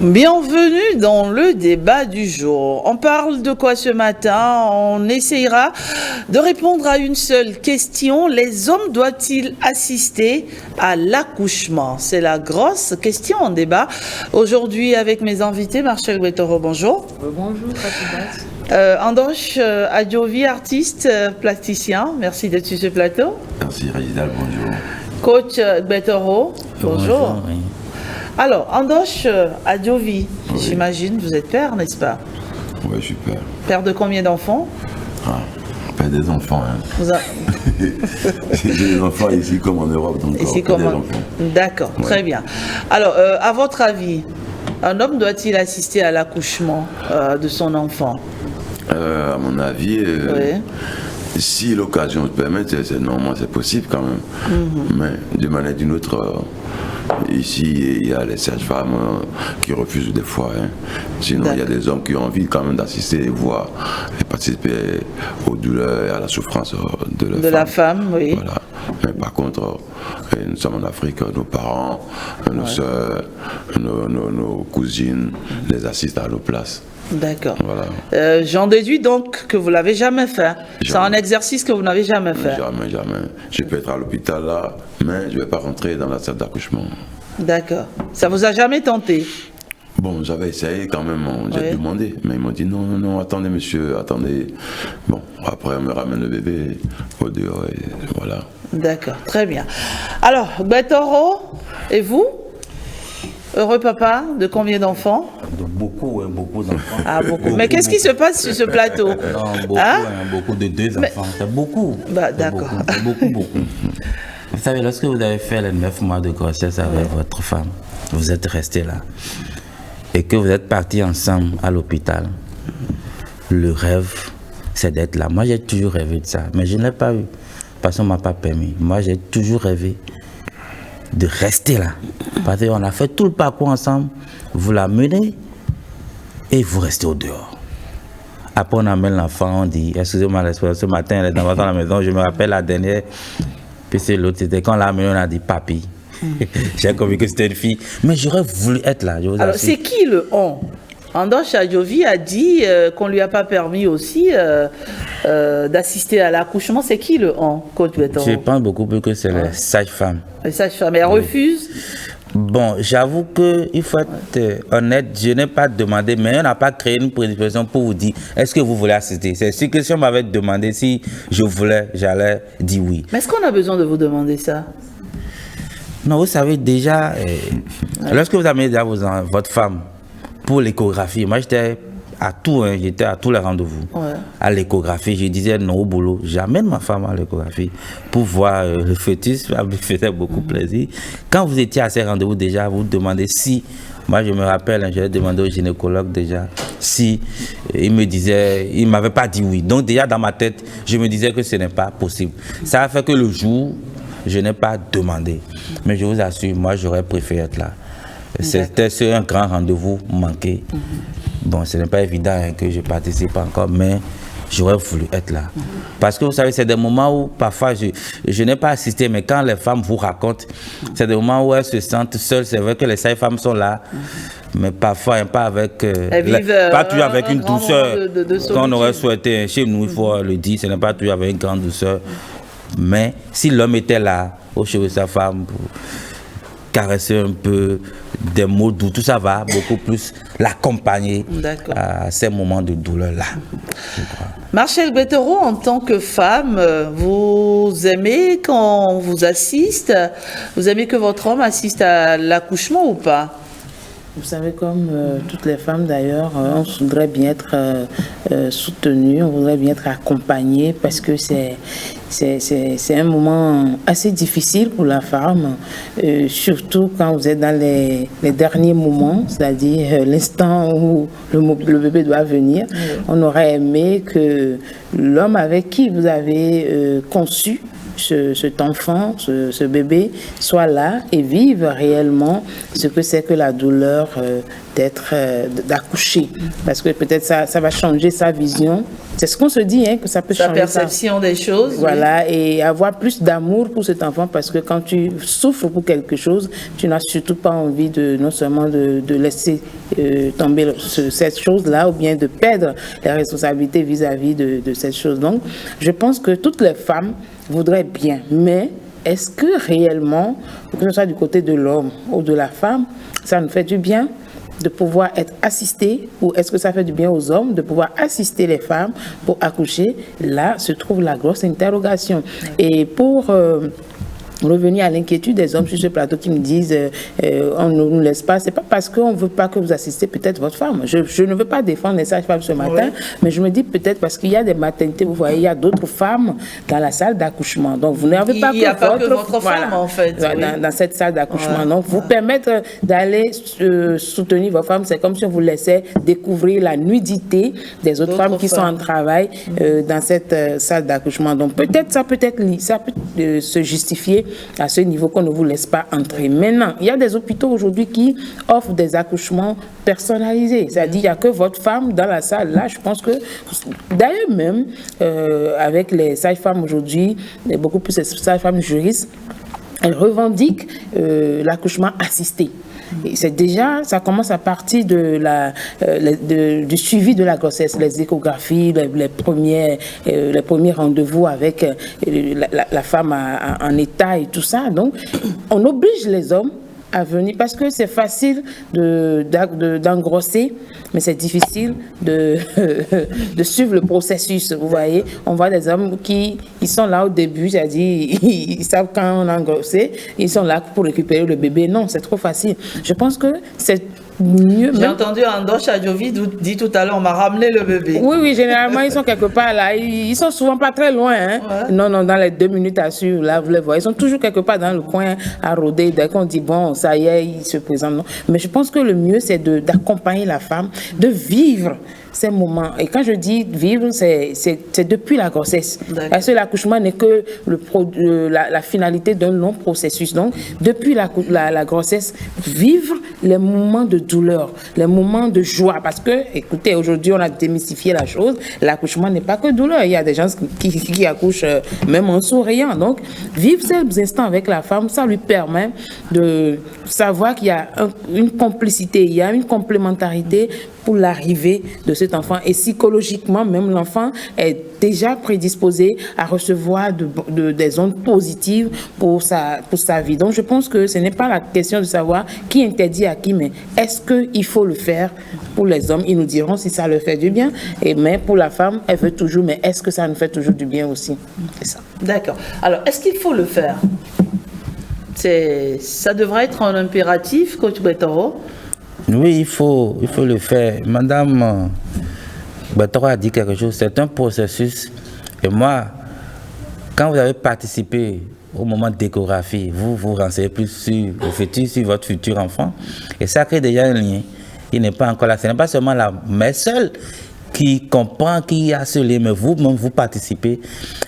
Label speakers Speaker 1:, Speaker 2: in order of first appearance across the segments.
Speaker 1: Bienvenue dans le débat du jour. On parle de quoi ce matin? On essayera de répondre à une seule question. Les hommes doivent-ils assister à l'accouchement? C'est la grosse question en débat. Aujourd'hui avec mes invités, Marcel Guetoro, bonjour.
Speaker 2: Bonjour, Fatidas.
Speaker 1: Andoche Adjovi, artiste, plasticien. Merci d'être sur ce plateau.
Speaker 3: Merci, Réginald, bonjour.
Speaker 1: Coach Guetoro, bonjour.
Speaker 2: Oui.
Speaker 1: Alors, Andoche Adjovi, oui. J'imagine, vous êtes père, n'est-ce pas?
Speaker 3: Oui, je suis père.
Speaker 1: Père de combien d'enfants?
Speaker 3: Père des enfants. Hein. J'ai des enfants ici comme en Europe, donc
Speaker 1: ici comme
Speaker 3: des enfants.
Speaker 1: D'accord, ouais. Très bien. Alors, à votre avis, un homme doit-il assister à l'accouchement de son enfant?
Speaker 3: À mon avis,
Speaker 1: oui.
Speaker 3: Si l'occasion le permet, normalement c'est possible quand même. Mais de manière d'une autre... Ici, il y a les sages-femmes qui refusent des fois. Hein. Sinon, il y a des hommes qui ont envie quand même d'assister et voir et participer aux douleurs et à la souffrance de
Speaker 1: la femme. Oui.
Speaker 3: Voilà. Mais par contre, nous sommes en Afrique, nos parents, nos soeurs, nos cousines les assistent à nos places.
Speaker 1: D'accord. Voilà. J'en déduis donc que vous ne l'avez jamais fait. C'est un exercice que vous n'avez jamais fait.
Speaker 3: Jamais. Je peux être à l'hôpital là, mais je ne vais pas rentrer dans la salle d'accouchement.
Speaker 1: D'accord. Ça vous a jamais tenté?
Speaker 3: Bon, j'avais essayé quand même, j'ai demandé, mais ils m'ont dit non, attendez monsieur, attendez. Bon, après on me ramène le bébé au dehors et voilà.
Speaker 1: D'accord, très bien. Alors, Guetoro, et vous? Heureux papa de combien d'enfants?
Speaker 2: De beaucoup d'enfants.
Speaker 1: Ah, beaucoup. Mais qu'est-ce qui se passe sur ce plateau?
Speaker 2: Non, beaucoup de 2 enfants. C'est beaucoup.
Speaker 1: Bah, d'accord.
Speaker 2: Beaucoup. Vous savez, lorsque vous avez fait les 9 mois de grossesse avec votre femme, vous êtes restés là, et que vous êtes partis ensemble à l'hôpital, le rêve, c'est d'être là. Moi, j'ai toujours rêvé de ça, mais je ne l'ai pas eu, parce qu'on ne m'a pas permis. Moi, j'ai toujours rêvé de rester là. Parce qu'on a fait tout le parcours ensemble, vous l'amenez et vous restez au dehors. Après on amène l'enfant, on dit, excusez-moi, ce matin elle est dans la maison, je me rappelle la dernière, puis c'est l'autre, c'était quand on l'a amené, on a dit papi. J'ai compris que c'était une fille, mais j'aurais voulu être là.
Speaker 1: Alors c'est qui le on? Andoche Adjovi a dit qu'on ne lui a pas permis aussi d'assister à l'accouchement. C'est qui le on, Coach Guetoro?
Speaker 2: Je pense beaucoup plus que c'est les sages-femmes.
Speaker 1: Les sages-femmes, elles refusent?
Speaker 2: Bon, j'avoue qu'il faut être honnête, je n'ai pas demandé, mais on n'a pas créé une prédisposition pour vous dire est-ce que vous voulez assister. C'est sûr que si on m'avait demandé si je voulais, j'allais dire oui.
Speaker 1: Mais est-ce qu'on a besoin de vous demander ça?
Speaker 2: Non, vous savez déjà, lorsque vous amenez déjà votre femme pour l'échographie, moi j'étais à tout, j'étais à tous les rendez-vous. À l'échographie, je disais non au boulot, j'amène ma femme à l'échographie pour voir le fœtus, ça me faisait beaucoup plaisir. Quand vous étiez à ces rendez-vous déjà, vous demandez si, moi je me rappelle, j'avais demandé au gynécologue déjà, si il me disait, il ne m'avait pas dit oui. Donc déjà dans ma tête, je me disais que ce n'est pas possible. Ça a fait que le jour, je n'ai pas demandé. Mais je vous assure, moi j'aurais préféré être là. C'était un grand rendez-vous manqué. Bon, ce n'est pas évident que je participe encore, mais j'aurais voulu être là. Parce que vous savez, c'est des moments où parfois je n'ai pas assisté, mais quand les femmes vous racontent, c'est des moments où elles se sentent seules. C'est vrai que les sages-femmes sont là, mais parfois pas avec, pas toujours avec une douceur qu'on aurait souhaité. Chez nous, il faut le dire, ce n'est pas toujours avec une grande douceur. Mais si l'homme était là, au chevet de sa femme, pour caresser un peu, des mots doux, tout ça va beaucoup plus l'accompagner à ces moments de douleur-là.
Speaker 1: Marcel Guetoro, en tant que femme, vous aimez quand on vous assiste? Vous aimez que votre homme assiste à l'accouchement ou pas?
Speaker 4: Vous savez, comme toutes les femmes d'ailleurs, on voudrait bien être soutenues, on voudrait bien être accompagnées parce que c'est un moment assez difficile pour la femme, surtout quand vous êtes dans les derniers moments, c'est-à-dire l'instant où le bébé doit venir. On aurait aimé que l'homme avec qui vous avez conçu cet enfant, ce bébé, soit là et vive réellement ce que c'est que la douleur d'accoucher. Parce que peut-être ça va changer sa vision. C'est ce qu'on se dit, hein, que ça peut changer
Speaker 1: sa perception des choses.
Speaker 4: Voilà, et avoir plus d'amour pour cet enfant, parce que quand tu souffres pour quelque chose, tu n'as surtout pas envie non seulement de laisser tomber cette chose-là, ou bien de perdre les responsabilités vis-à-vis de cette chose. Donc, je pense que toutes les femmes voudraient bien, mais est-ce que réellement, que ce soit du côté de l'homme ou de la femme, ça nous fait du bien de pouvoir être assisté, ou est-ce que ça fait du bien aux hommes de pouvoir assister les femmes pour accoucher? Là se trouve la grosse interrogation. Et pour revenir à l'inquiétude des hommes sur ce plateau qui me disent on ne nous laisse pas, c'est pas parce qu'on ne veut pas que vous assistez peut-être votre femme. Je ne veux pas défendre les sages-femmes ce matin, mais je me dis peut-être parce qu'il y a des maternités, vous voyez, il y a d'autres femmes dans la salle d'accouchement. Donc vous n'avez pas que votre
Speaker 1: femme, en fait.
Speaker 4: Dans cette salle d'accouchement. Donc vous permettre d'aller soutenir votre femme, c'est comme si on vous laissait découvrir la nudité des autres femmes qui sont en travail dans cette salle d'accouchement. Donc peut-être ça peut se justifier à ce niveau qu'on ne vous laisse pas entrer. Maintenant, il y a des hôpitaux aujourd'hui qui offrent des accouchements personnalisés. C'est-à-dire, il n'y a que votre femme dans la salle. Là, je pense que, d'ailleurs même, avec les sages-femmes aujourd'hui, beaucoup plus les sages-femmes juristes, elles revendiquent l'accouchement assisté. Et c'est déjà, ça commence à partir du suivi de la grossesse, les échographies, les premiers rendez-vous avec la femme en état et tout ça. Donc, on oblige les hommes à venir parce que c'est facile d'engrosser, mais c'est difficile de suivre le processus. Vous voyez, on voit des hommes qui sont là au début, c'est-à-dire ils savent quand on a engrossé, ils sont là pour récupérer le bébé. Non, c'est trop facile. Je pense que c'est mieux.
Speaker 1: J'ai entendu Andoche Adjovi dit tout à l'heure, on m'a ramené le bébé.
Speaker 4: Oui, généralement, ils sont quelque part là. Ils sont souvent pas très loin. Hein. Ouais. Non, dans les 2 minutes à suivre, là, vous les voyez. Ils sont toujours quelque part dans le coin à rôder. Dès qu'on dit, bon, ça y est, ils se présentent. Non. Mais je pense que le mieux, c'est d'accompagner la femme, de vivre ces moments. Et quand je dis vivre, c'est depuis la grossesse. Parce que l'accouchement n'est que la finalité d'un long processus. Donc, depuis la grossesse, vivre les moments de douleur, les moments de joie. Parce que, écoutez, aujourd'hui, on a démystifié la chose. L'accouchement n'est pas que douleur. Il y a des gens qui accouchent même en souriant. Donc, vivre ces instants avec la femme, ça lui permet de savoir qu'il y a une complicité, il y a une complémentarité pour l'arrivée de cet enfant. Et psychologiquement, même l'enfant est déjà prédisposé à recevoir des ondes positives pour sa vie. Donc, je pense que ce n'est pas la question de savoir qui interdit à qui, mais est-ce qu'il faut le faire pour les hommes? Ils nous diront si ça leur fait du bien. Mais pour la femme, elle veut toujours, mais est-ce que ça nous fait toujours du bien aussi? C'est ça.
Speaker 1: D'accord. Alors, est-ce qu'il faut le faire? Ça devrait être un impératif, Coach Betoro?
Speaker 2: Oui, il faut le faire. Madame Betoro a dit quelque chose, c'est un processus. Et moi, quand vous avez participé au moment d'échographie, vous vous renseignez plus sur votre futur enfant. Et ça crée déjà un lien. Il n'est pas encore là. Ce n'est pas seulement la mère seule qui comprend, qui a ce lien, mais vous-même, vous participez.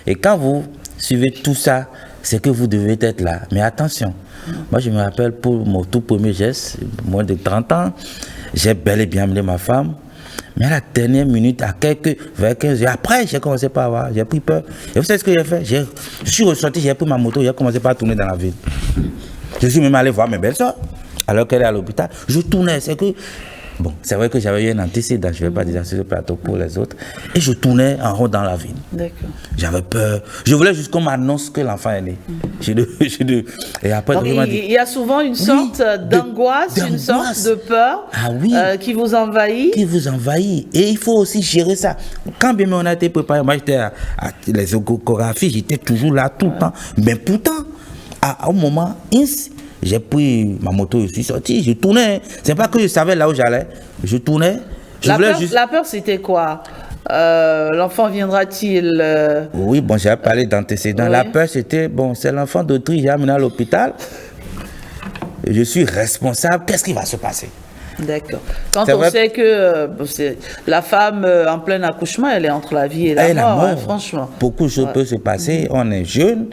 Speaker 2: Et quand vous suivez tout ça, c'est que vous devez être là. Mais attention, moi je me rappelle pour mon tout premier geste, moins de 30 ans, j'ai bel et bien amené ma femme, mais à la dernière minute, vers 15 heures, après j'ai commencé par avoir, j'ai pris peur. Et vous savez ce que j'ai fait? Je suis ressorti, j'ai pris ma moto, j'ai commencé par tourner dans la ville. Je suis même allé voir mes belles-sœurs, alors qu'elle est à l'hôpital. Je tournais, c'est que... Bon, c'est vrai que j'avais eu un antécédent, je ne vais pas dire sur le plateau pour les autres, et je tournais en rond dans la ville.
Speaker 1: D'accord.
Speaker 2: J'avais peur. Je voulais juste qu'on m'annonce que l'enfant est né. Et après,
Speaker 1: donc, il y a souvent une sorte d'angoisse, une sorte de peur qui vous envahit.
Speaker 2: Qui vous envahit. Et il faut aussi gérer ça. Quand bien on a été préparé, moi j'étais à les échographies, j'étais toujours là tout le temps. Mais pourtant, à un moment, j'ai pris ma moto, je suis sorti, je tournais. C'est pas que je savais là où j'allais. Je tournais.
Speaker 1: La peur, c'était quoi? L'enfant viendra-t-il
Speaker 2: Oui, bon, j'ai parlé d'antécédents. Oui. La peur, c'était, bon, c'est l'enfant d'autrui, j'ai amené à l'hôpital. Je suis responsable. Qu'est-ce qui va se passer?
Speaker 1: D'accord. Quand on sait que la femme en plein accouchement, elle est entre la vie et la mort, hein, franchement.
Speaker 2: Beaucoup de choses peuvent se passer. On est jeune.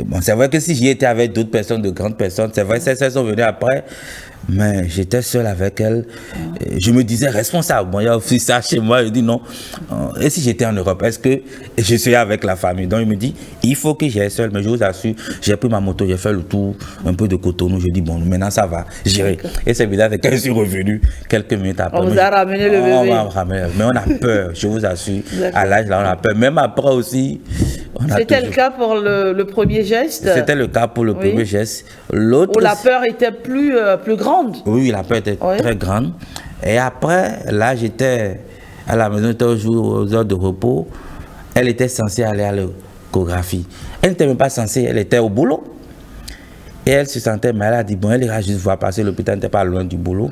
Speaker 2: Bon, c'est vrai que si j'y étais avec d'autres personnes, de grandes personnes, c'est vrai que elles sont venues après, mais j'étais seul avec elles. Je me disais responsable. Bon, il y a aussi ça chez moi. Je dis non. Et si j'étais en Europe, est-ce que je serais avec la famille? Donc il me dit, il faut que j'aille seul. Mais je vous assure, j'ai pris ma moto, j'ai fait le tour, un peu de Cotonou. Je dis, bon, maintenant ça va, j'irai. Et c'est bizarre, c'est quand je suis revenu, quelques minutes après.
Speaker 1: On vous a ramené le bébé.
Speaker 2: On m'a ramené. Mais on a peur, je vous assure. À l'âge là, on a peur. Même après aussi.
Speaker 1: C'était le cas pour le premier geste?
Speaker 2: C'était le cas pour le premier geste. L'autre.
Speaker 1: Où la peur était plus grande?
Speaker 2: Oui, la peur était très grande. Et après, là, j'étais à la maison, j'étais aux heures de repos. Elle était censée aller à l'échographie. Elle n'était même pas censée, elle était au boulot. Et elle se sentait mal, elle a dit, bon, elle ira juste voir passer, l'hôpital n'était pas loin du boulot.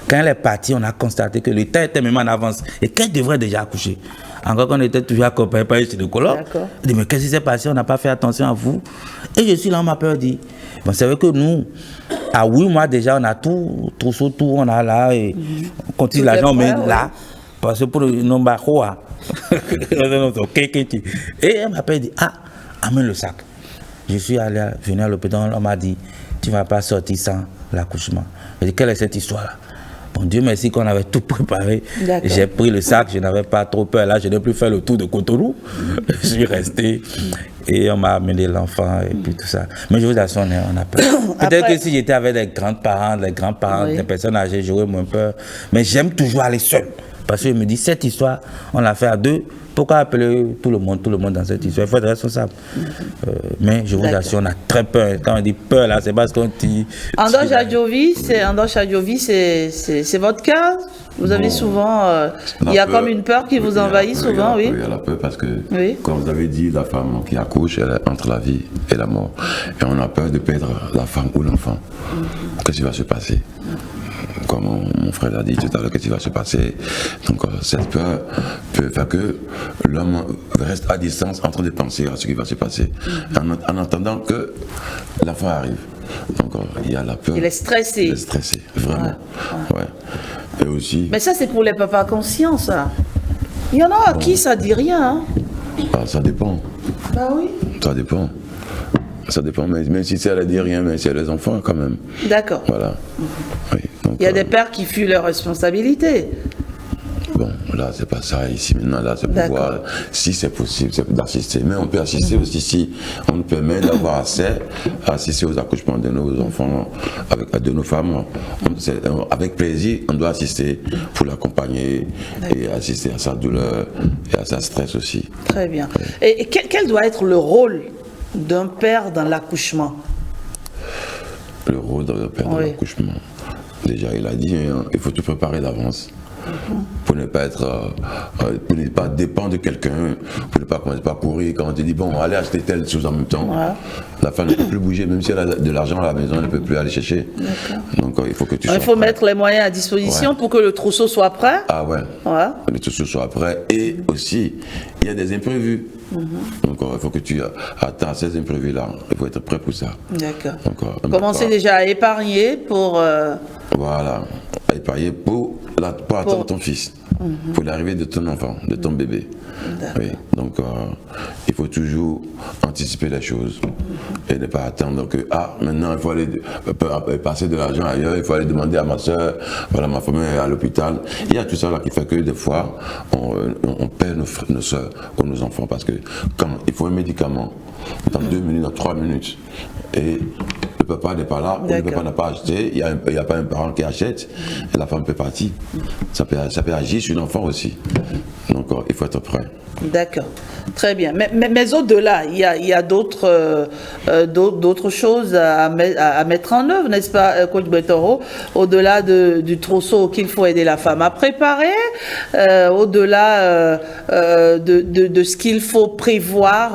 Speaker 2: Quand elle est partie, on a constaté que le temps était même en avance et qu'elle devrait déjà accoucher. Encore qu'on était toujours accompagné par le gynécologue. Elle dit, mais qu'est-ce qui s'est passé? On n'a pas fait attention à vous. Et je suis là, on m'a peur dit, bon, c'est vrai que nous, à 8 mois déjà, on a tout, on a là, et on continue l'argent, mais là, parce que pour le nombre et elle m'a dit, ah, amène le sac. Je suis venu à l'hôpital, on m'a dit, tu ne vas pas sortir sans l'accouchement. J'ai dit, quelle est cette histoire-là? Bon, Dieu merci qu'on avait tout préparé. J'ai pris le sac, je n'avais pas trop peur. Là, je n'ai plus fait le tour de Cotonou. Je suis resté et on m'a amené l'enfant et puis tout ça. Mais je vous assure, on a peur. Peut-être que si j'étais avec des grands-parents, des personnes âgées, j'aurais moins peur. Mais j'aime toujours aller seul. Parce que je me dis, cette histoire, on l'a fait à deux. Pourquoi appeler tout le monde dans cette histoire? Il faut être responsable. Mais je vous assure, on a très peur. Quand on dit peur, là, c'est parce qu'on dit...
Speaker 1: Ando Chadjovi, c'est votre cas? Vous avez souvent... il y a comme une peur qui vous envahit souvent, oui?
Speaker 3: Oui, il y a la peur parce que, comme vous avez dit, la femme qui accouche, elle est entre la vie et la mort. Et on a peur de perdre la femme ou l'enfant. Qu'est-ce qui va se passer? Comme mon frère l'a dit tout à l'heure, qu'est-ce qui va se passer? Donc cette peur peut faire que l'homme reste à distance en train de penser à ce qui va se passer, en attendant que l'enfant arrive. Donc il y a la peur.
Speaker 1: Il est stressé.
Speaker 3: Il est stressé, vraiment. Ouais. Et aussi...
Speaker 1: Mais ça, c'est pour les papas conscients, ça. Il y en a à qui ça dit rien. Hein?
Speaker 3: Ah, ça dépend.
Speaker 1: Bah oui.
Speaker 3: Ça dépend. Ça dépend, mais même si ça ne dit rien, mais c'est les enfants quand même.
Speaker 1: D'accord.
Speaker 3: Voilà. Oui, donc,
Speaker 1: il y a des pères qui fuient leurs responsabilités.
Speaker 3: Bon, là, c'est pas ça ici. Maintenant, là, c'est pouvoir, si c'est possible, c'est d'assister. Mais on peut assister aussi si on nous permet d'avoir accès à assister aux accouchements de nos enfants, de nos femmes. Avec plaisir, on doit assister pour l'accompagner et assister à sa douleur et à sa stress aussi.
Speaker 1: Très bien. Et quel doit être le rôle d'un père dans l'accouchement?
Speaker 3: Le rôle d'un père dans l'accouchement. Déjà, il a dit, il faut te préparer d'avance. Pour ne pas être, pour ne pas dépendre de quelqu'un, pour ne pas commencer par courir quand on te dit bon, allez acheter telle chose en même temps. La femme ne peut plus bouger, même si elle a de l'argent à la maison, elle ne peut plus aller chercher. Donc il faut que tu sois
Speaker 1: il faut
Speaker 3: prêt.
Speaker 1: mettre les moyens à disposition pour que le trousseau soit prêt.
Speaker 3: Ah ouais. Le trousseau soit prêt. Et aussi, il y a des imprévus. Donc il faut que tu attends ces imprévus-là. Il faut être prêt pour ça.
Speaker 1: D'accord. Commencez déjà à épargner pour...
Speaker 3: Voilà, à épargner pour attendre ton fils, pour l'arrivée de ton enfant, de ton bébé. Oui, donc il faut toujours anticiper les choses et ne pas attendre que maintenant il faut aller passer de l'argent ailleurs, il faut aller demander à ma soeur, voilà, ma famille est à l'hôpital. Il y a tout ça là qui fait que des fois on perd nos soeurs ou nos enfants parce que quand il faut un médicament dans 2 minutes, dans 3 minutes et le papa n'est pas là, ou le papa n'a pas acheté, il n'y a pas un parent qui achète et la femme peut partir. Ça peut agir sur l'enfant aussi. Donc il faut être prêt.
Speaker 1: D'accord, très bien. Mais au-delà, il y a d'autres choses à mettre en œuvre, n'est-ce pas, Coach Betoro? Au-delà du trousseau qu'il faut aider la femme à préparer, au-delà de ce qu'il faut prévoir,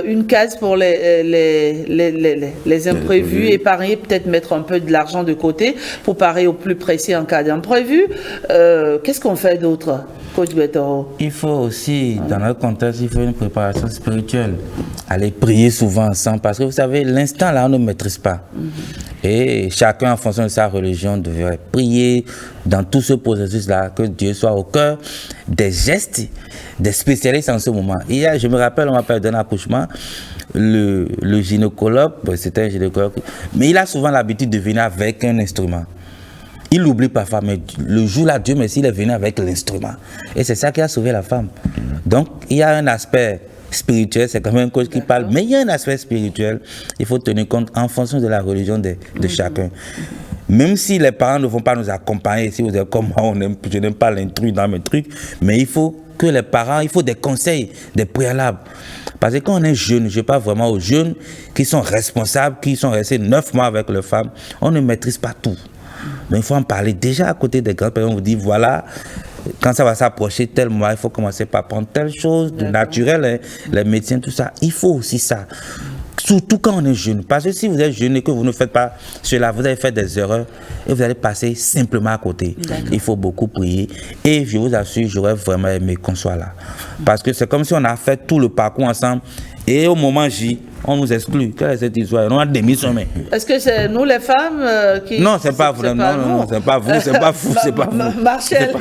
Speaker 1: une case pour les imprévus, épargner, peut-être mettre un peu de l'argent de côté pour parer au plus précis en cas d'imprévu. Qu'est-ce qu'on fait d'autre, Coach Betoro?
Speaker 2: Il faut aussi, dans notre contexte, il faut une préparation spirituelle. Aller prier souvent ensemble, parce que vous savez, l'instant là, on ne maîtrise pas. Et chacun, en fonction de sa religion, devrait prier dans tout ce processus-là, que Dieu soit au cœur des gestes des spécialistes en ce moment. Hier, je me rappelle, on m'appelle d'un accouchement, le gynécologue, c'était un gynécologue, mais il a souvent l'habitude de venir avec un instrument. Il l'oublie parfois, mais le jour-là, Dieu merci, il est venu avec l'instrument. Et c'est ça qui a sauvé la femme. Donc, il y a un aspect spirituel, c'est quand même un coach qui parle, mais il y a un aspect spirituel, il faut tenir compte en fonction de la religion de chacun. Même si les parents ne vont pas nous accompagner, si vous êtes comme moi, je n'aime pas l'intrus dans mes trucs, mais il faut que les parents, il faut des conseils, des préalables. Parce que quand on est jeune, je parle vraiment aux jeunes qui sont responsables, qui sont restés 9 mois avec leurs femmes, on ne maîtrise pas tout. Donc il faut en parler déjà à côté des grands-parents, on vous dit voilà, quand ça va s'approcher tel mois, il faut commencer par prendre telle chose de naturel, hein, les médecins, tout ça. Il faut aussi ça. Surtout quand on est jeune. Parce que si vous êtes jeune et que vous ne faites pas cela, vous allez faire des erreurs et vous allez passer simplement à côté. Il faut beaucoup prier. Et je vous assure, j'aurais vraiment aimé qu'on soit là. Parce que c'est comme si on a fait tout le parcours ensemble et au moment J, on nous exclut. Quelle est cette histoire? On a démissionné.
Speaker 1: Est-ce que c'est nous les femmes qui...
Speaker 2: Non, c'est pas vous. Non, c'est pas vous, c'est pas vous, c'est pas vous.
Speaker 1: Marcel.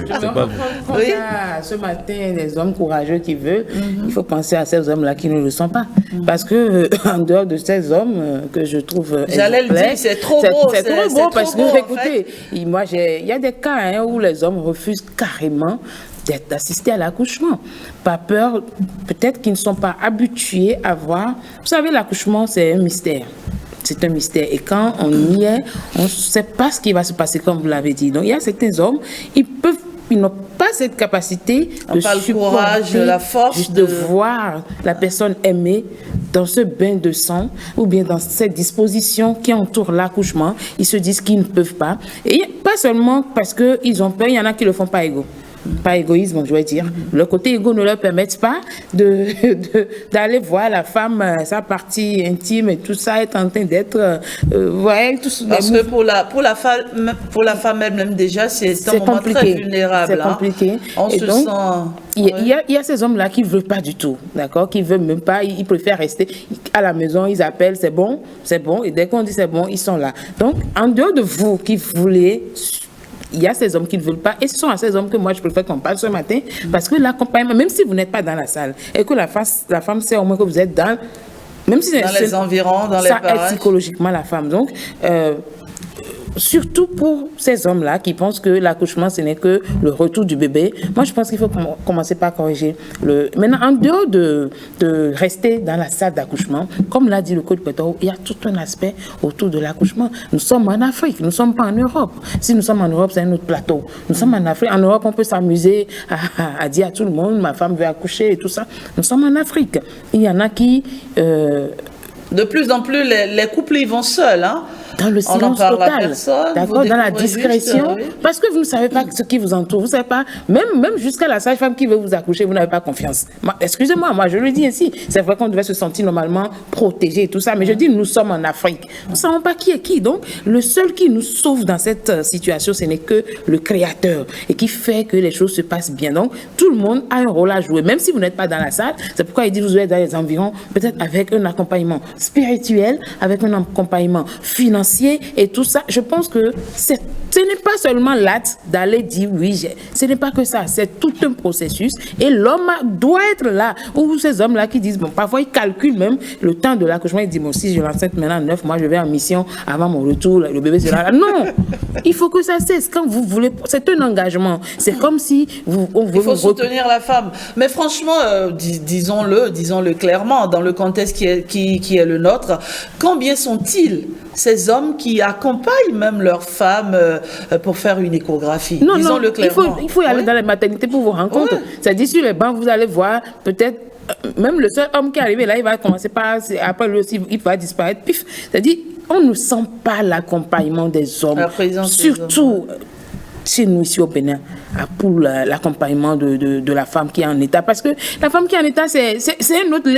Speaker 2: C'est pas vous.
Speaker 4: Quand il y a ce matin des hommes courageux qui veulent, il faut penser à ces hommes-là qui ne le sont pas. Parce que en dehors de ces hommes que je trouve...
Speaker 1: J'allais le dire, c'est trop beau.
Speaker 4: C'est trop beau parce que, écoutez, moi, il y a des cas où les hommes refusent carrément d'assister à l'accouchement. Pas peur, peut-être qu'ils ne sont pas habitués à voir. Vous savez, l'accouchement, c'est un mystère. C'est un mystère. Et quand on y est, on ne sait pas ce qui va se passer, comme vous l'avez dit. Donc, il y a certains hommes, ils n'ont pas cette capacité de
Speaker 1: courage, la force
Speaker 4: de voir la personne aimée dans ce bain de sang ou bien dans cette disposition qui entoure l'accouchement. Ils se disent qu'ils ne peuvent pas. Et pas seulement parce qu'ils ont peur, il y en a qui ne le font pas égaux. Pas égoïsme, je veux dire. Le côté égo ne leur permet pas d'aller voir la femme, sa partie intime et tout ça, est en train d'être...
Speaker 1: Parce que pour la femme elle-même déjà, c'est un moment très vulnérable.
Speaker 4: C'est compliqué.
Speaker 1: On se
Speaker 4: donc,
Speaker 1: sent...
Speaker 4: Il y a ces hommes-là qui ne veulent pas du tout, d'accord, qui ne veulent même pas, ils préfèrent rester à la maison, ils appellent, c'est bon, et dès qu'on dit c'est bon, ils sont là. Donc, en dehors de vous qui voulez... Il y a ces hommes qui ne veulent pas, et ce sont à ces hommes que moi je préfère qu'on parle ce matin, parce que l'accompagnement, même si vous n'êtes pas dans la salle, et que la femme sait au moins que vous êtes dans, même si
Speaker 1: dans les environs, dans les parages,
Speaker 4: ça aide psychologiquement la femme. Donc, surtout pour ces hommes-là qui pensent que l'accouchement, ce n'est que le retour du bébé. Moi, je pense qu'il faut commencer par corriger. Maintenant, en dehors de rester dans la salle d'accouchement, comme l'a dit le coach Petro, il y a tout un aspect autour de l'accouchement. Nous sommes en Afrique, nous ne sommes pas en Europe. Si nous sommes en Europe, c'est un autre plateau. Nous sommes en Afrique. En Europe, on peut s'amuser à dire à tout le monde, ma femme veut accoucher et tout ça. Nous sommes en Afrique. Il y en a qui...
Speaker 1: de plus en plus, les couples, ils vont seuls, hein?
Speaker 4: Dans le silence total, d'accord, dans la discrétion, parce que vous ne savez pas ce qui vous entoure, vous ne savez pas, même jusqu'à la sage-femme qui veut vous accoucher, vous n'avez pas confiance. Excusez-moi, moi je le dis ainsi, c'est vrai qu'on devait se sentir normalement protégé et tout ça, mais je dis nous sommes en Afrique, nous ne savons pas qui est qui, donc le seul qui nous sauve dans cette situation, ce n'est que le Créateur, et qui fait que les choses se passent bien. Donc tout le monde a un rôle à jouer, même si vous n'êtes pas dans la salle, c'est pourquoi il dit vous êtes dans les environs, peut-être avec un accompagnement spirituel, avec un accompagnement financier, et tout ça. Je pense que ce n'est pas seulement l'acte d'aller dire oui, ce n'est pas que ça, c'est tout un processus et l'homme doit être là. Ou ces hommes-là qui disent, bon, parfois ils calculent même le temps de l'accouchement, ils disent, bon, si je l'enceinte maintenant 9 mois, je vais en mission avant mon retour, le bébé sera là. Non, il faut que ça cesse. Quand vous voulez, c'est un engagement. C'est comme si
Speaker 1: il faut soutenir la femme. Mais franchement, disons-le clairement, dans le contexte qui est le nôtre, combien sont-ils ces hommes qui accompagnent même leurs femmes pour faire une échographie?
Speaker 4: Non, disons-le clairement. Il faut y aller dans les maternités pour vous rendre compte. C'est-à-dire sur les bancs, vous allez voir peut-être même le seul homme qui est arrivé là, il va commencer par, après lui aussi, il va disparaître. Pif. C'est-à-dire, on ne sent pas l'accompagnement des hommes. Surtout chez nous ici au Bénin, pour l'accompagnement de la femme qui est en état. Parce que la femme qui est en état, c'est un autre...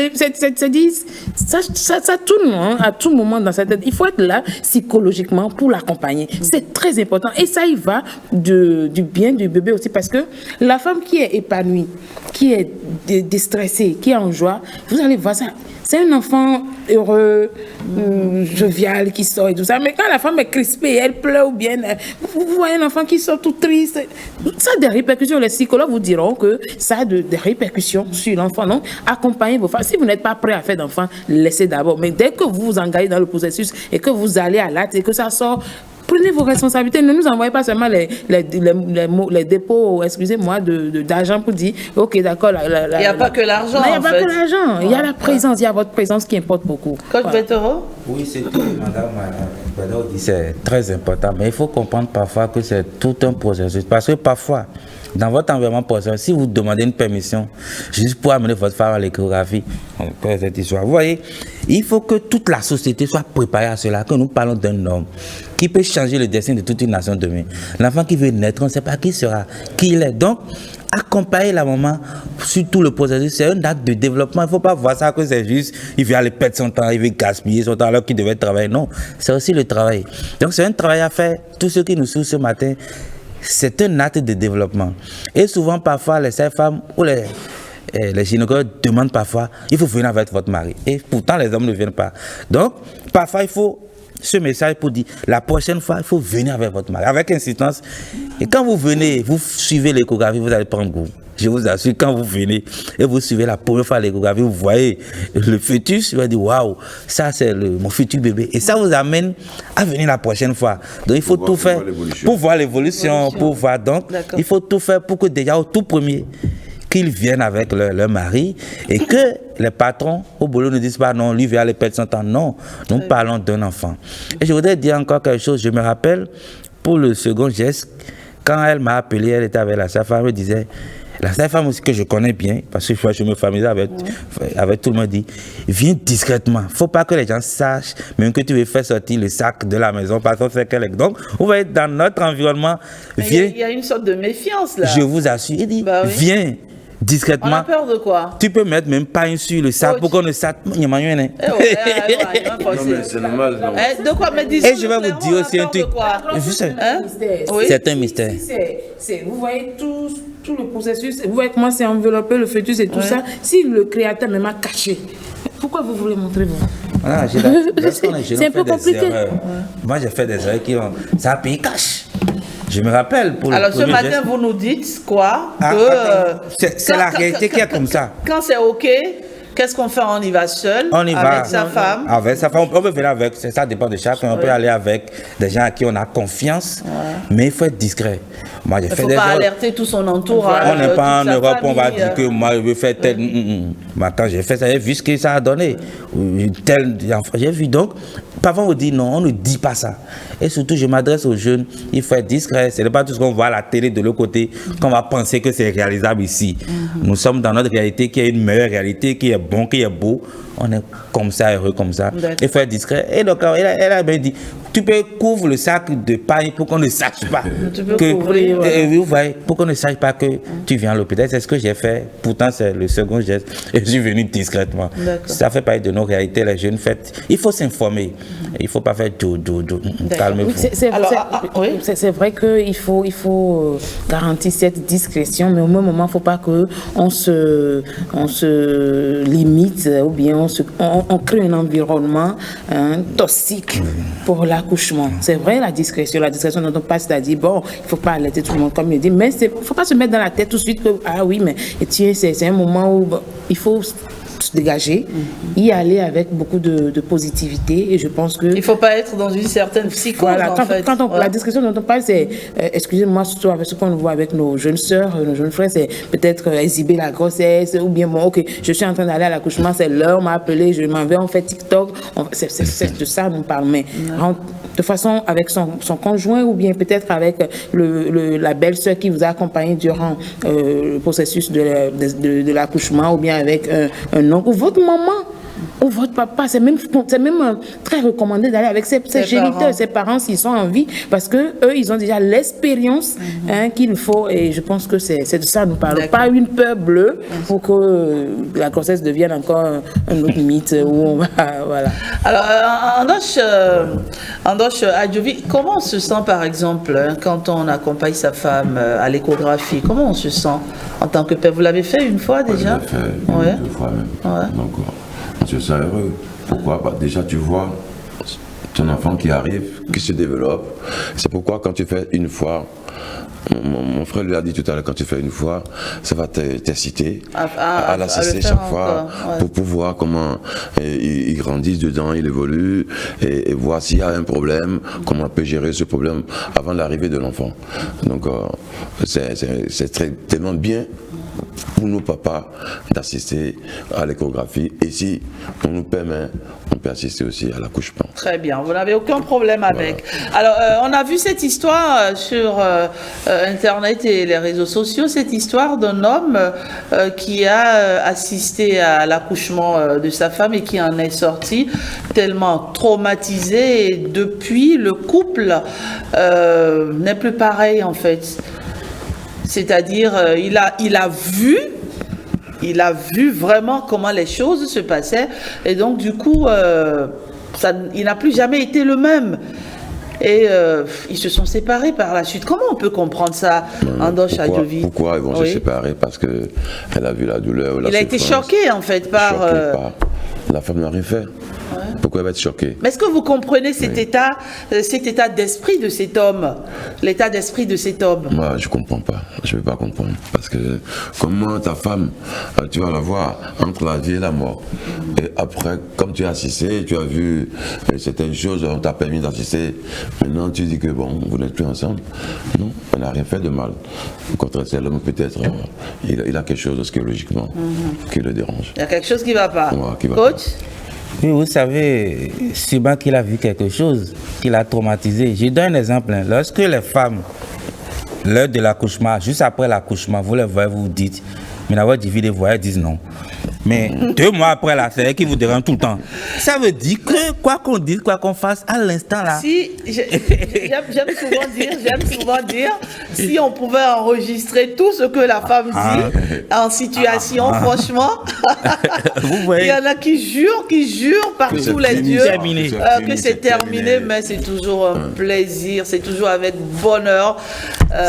Speaker 4: Ça tourne à tout moment dans sa tête. Il faut être là psychologiquement pour l'accompagner. C'est très important. Et ça y va du bien du bébé aussi. Parce que la femme qui est épanouie, qui est déstressée, qui est en joie, vous allez voir ça. c'est un enfant heureux, jovial, qui sort et tout ça. Mais quand la femme est crispée, elle pleure ou bien, vous voyez un enfant qui sort tout triste, ça a des répercussions. Les psychologues vous diront que ça a des répercussions sur l'enfant. Donc, accompagnez vos femmes. Si vous n'êtes pas prêt à faire d'enfant, laissez d'abord. Mais dès que vous vous engagez dans le processus et que vous allez à l'acte et que ça sort, prenez vos responsabilités. Ne nous envoyez pas seulement les dépôts, excusez-moi, d'argent pour dire, ok, d'accord.
Speaker 1: Il n'y a pas que l'argent.
Speaker 4: Il n'y a pas que l'argent. Il y a la présence, il y a votre présence qui importe beaucoup.
Speaker 1: Coach Bettoro?
Speaker 2: Oui, c'est tout, madame. C'est très important. Mais il faut comprendre parfois que c'est tout un processus. Parce que parfois, dans votre environnement professionnel, si vous demandez une permission juste pour amener votre femme à l'échographie, cette histoire, vous voyez, il faut que toute la société soit préparée à cela, que nous parlons d'un homme qui peut changer le destin de toute une nation demain. L'enfant qui veut naître, on ne sait pas qui sera, qui il est. Donc, accompagner la maman sur tout le processus, c'est un acte de développement. Il ne faut pas voir ça que c'est juste, il veut aller perdre son temps, il veut gaspiller son temps alors qu'il devait travailler. Non, c'est aussi le travail. Donc, c'est un travail à faire. Tout ce qui nous suit ce matin, c'est un acte de développement. Et souvent, parfois, les sages-femmes ou les gynécologues demandent parfois, il faut venir avec votre mari. Et pourtant, les hommes ne viennent pas. Donc, parfois, il faut ce message pour dire, la prochaine fois, il faut venir avec votre mari, avec insistance. Et quand vous venez, vous suivez l'échographie, vous allez prendre goût. Je vous assure, quand vous venez et vous suivez la première fois l'échographie, vous voyez le fœtus, vous allez dire, waouh, ça c'est mon futur bébé. Et ça vous amène à venir la prochaine fois. Donc il faut tout faire pour voir l'évolution, pour voir. Donc il faut tout faire pour que déjà au tout premier, qu'ils viennent avec leur mari et que les patrons au boulot ne disent pas non, lui vient aller perdre son temps. Non, nous parlons d'un enfant. Et je voudrais dire encore quelque chose. Je me rappelle pour le second geste, quand elle m'a appelé, elle était avec la sage-femme, elle me disait, la sage-femme aussi que je connais bien, parce que je me familiarise avec tout le monde, dit, viens discrètement. Il ne faut pas que les gens sachent, même que tu veux faire sortir le sac de la maison, parce qu'on sait qu'elle est. Donc, vous voyez, dans notre environnement, viens.
Speaker 1: Il y a une sorte de méfiance là.
Speaker 2: Je vous assure, il dit, viens. Discrètement.
Speaker 1: On a peur de quoi?
Speaker 2: Tu peux mettre même pas une sur le sac pour qu'on ne sache pas.
Speaker 3: Non, mais c'est normal.
Speaker 1: De quoi? Mais
Speaker 2: et je vais vous dire aussi un truc. C'est un mystère.
Speaker 4: Vous voyez tout le processus, vous voyez comment c'est enveloppé le fœtus et tout ça. Si le créateur même a caché, pourquoi vous voulez montrer vous?
Speaker 2: Voilà, c'est un peu compliqué. Moi, j'ai fait des erreurs qui ont. Ça a payé cash. Je me rappelle pour
Speaker 1: alors, ce matin, vous nous dites quoi?
Speaker 2: C'est la réalité qui est comme ça.
Speaker 1: Quand c'est OK, qu'est-ce qu'on fait? On y va seul?
Speaker 2: On y va
Speaker 1: avec sa femme?
Speaker 2: Avec sa femme. On peut venir avec, ça dépend de chacun. On peut aller avec des gens à qui on a confiance, mais il faut être discret. Moi, j'ai fait des erreurs. Il ne faut pas alerter
Speaker 1: tout son entourage.
Speaker 2: On n'est pas en Europe, on va dire que moi, je veux faire tel. Quand j'ai fait ça, j'ai vu ce que ça a donné. Tel enfant, j'ai vu. Donc, parfois, on dit non, on ne dit pas ça. Et surtout, je m'adresse aux jeunes, il faut être discret. Ce n'est pas tout ce qu'on voit à la télé de l'autre côté qu'on va penser que c'est réalisable ici. Nous sommes dans notre réalité qui est une meilleure réalité, qui est bon, qui est beau. On est comme ça, heureux comme ça. Il faut être discret. Et donc, elle a bien dit, tu peux couvrir le sac de paille pour qu'on ne sache pas.
Speaker 1: Tu peux couvrir.
Speaker 2: Vous voyez, pour qu'on ne sache pas que tu viens à l'hôpital. C'est ce que j'ai fait. Pourtant, c'est le second geste. Et je suis venu discrètement. Ça fait partie de nos réalités, les jeunes fêtes. Il faut s'informer. Il ne faut pas faire calmez-vous.
Speaker 4: C'est vrai qu'il faut garantir cette discrétion, mais au même moment, il ne faut pas qu'on se limite ou bien on crée un environnement toxique pour l'accouchement. C'est vrai, la discrétion dont on parle, c'est-à-dire, bon, il ne faut pas alerter tout le monde comme il dit, mais il ne faut pas se mettre dans la tête tout de suite que, ah oui, mais c'est un moment où il faut se dégager, y aller avec beaucoup de positivité, et je pense que...
Speaker 1: Il ne faut pas être dans une certaine psychose,
Speaker 4: voilà, la discussion dont on parle, c'est, excusez-moi, surtout avec ce qu'on voit avec nos jeunes sœurs, nos jeunes frères, c'est peut-être exhiber la grossesse, ou bien, bon, ok, je suis en train d'aller à l'accouchement, c'est l'heure, on m'a appelé, je m'en vais, on fait TikTok, c'est de ça qu'on parle, mais de façon avec son conjoint, ou bien peut-être avec la belle-sœur qui vous a accompagné durant le processus de l'accouchement, ou bien avec un oncle, ou votre maman, ou votre papa, c'est même très recommandé d'aller avec ses géniteurs, ses parents s'ils sont en vie, parce que eux ils ont déjà l'expérience qu'il faut, et je pense que c'est de ça que nous parlons, pas une peur bleue pour que la grossesse devienne encore un autre mythe où on va, voilà.
Speaker 1: Alors Andoche Adjovi, comment on se sent par exemple quand on accompagne sa femme à l'échographie? Comment on se sent en tant que père? Vous l'avez fait une fois déjà?
Speaker 3: Je l'ai fait deux fois même.
Speaker 1: Ouais.
Speaker 3: Donc, on se sent heureux. Pourquoi? Déjà, tu vois ton enfant qui arrive, qui se développe. C'est pourquoi quand tu fais une fois, mon frère lui a dit tout à l'heure, quand tu fais une fois, ça va t'inciter à l'assister chaque fois pour voir comment il grandit dedans, il évolue et voir s'il y a un problème, comment on peut gérer ce problème avant l'arrivée de l'enfant. Donc c'est tellement bien pour nous papas d'assister à l'échographie et si on nous permet, on peut assister aussi à l'accouchement.
Speaker 1: Très bien, vous n'avez aucun problème avec. Voilà. Alors on a vu cette histoire sur internet et les réseaux sociaux, cette histoire d'un homme qui a assisté à l'accouchement de sa femme et qui en est sorti tellement traumatisé et depuis le couple n'est plus pareil en fait. C'est-à-dire, il a vu vraiment comment les choses se passaient. Et donc, du coup, il n'a plus jamais été le même. Et ils se sont séparés par la suite. Comment on peut comprendre ça, Andoche Adjovi?
Speaker 3: Pourquoi ils vont se séparer? Parce qu'elle a vu la douleur.
Speaker 1: Il a été choqué, en fait, par...
Speaker 3: La femme n'a rien fait. Ouais. Pourquoi elle va être choquée?
Speaker 1: Mais est-ce que vous comprenez cet état d'esprit de cet homme? L'état d'esprit de cet homme?
Speaker 3: Moi, je ne comprends pas. Je ne vais pas comprendre. Parce que comment ta femme, tu vas la voir entre la vie et la mort. Et après, comme tu as assisté, tu as vu certaines choses, on t'a permis d'assister. Maintenant, tu dis que bon, vous n'êtes plus ensemble. Non, on n'a rien fait de mal. Au contraire, c'est l'homme peut-être, il a quelque chose psychologiquement qui le dérange.
Speaker 1: Il y a quelque chose qui ne va pas.
Speaker 3: Ouais,
Speaker 1: Coach?
Speaker 2: Oui, vous savez, sûrement qu'il a vu quelque chose qui l'a traumatisé. Je donne un exemple. Lorsque les femmes, l'heure de l'accouchement, juste après l'accouchement, vous les voyez, vous vous dites, mais la voix divine, les voyez, disent non. Mais 2 mois après là, c'est elle qui vous dérange tout le temps. Ça veut dire que quoi qu'on dise, quoi qu'on fasse, à l'instant là.
Speaker 1: Si, j'aime souvent dire, si on pouvait enregistrer tout ce que la femme dit en situation, franchement,
Speaker 2: vous voyez,
Speaker 1: il y en a qui jurent par tous les dieux que c'est terminé, mais c'est toujours un plaisir, c'est toujours avec bonheur.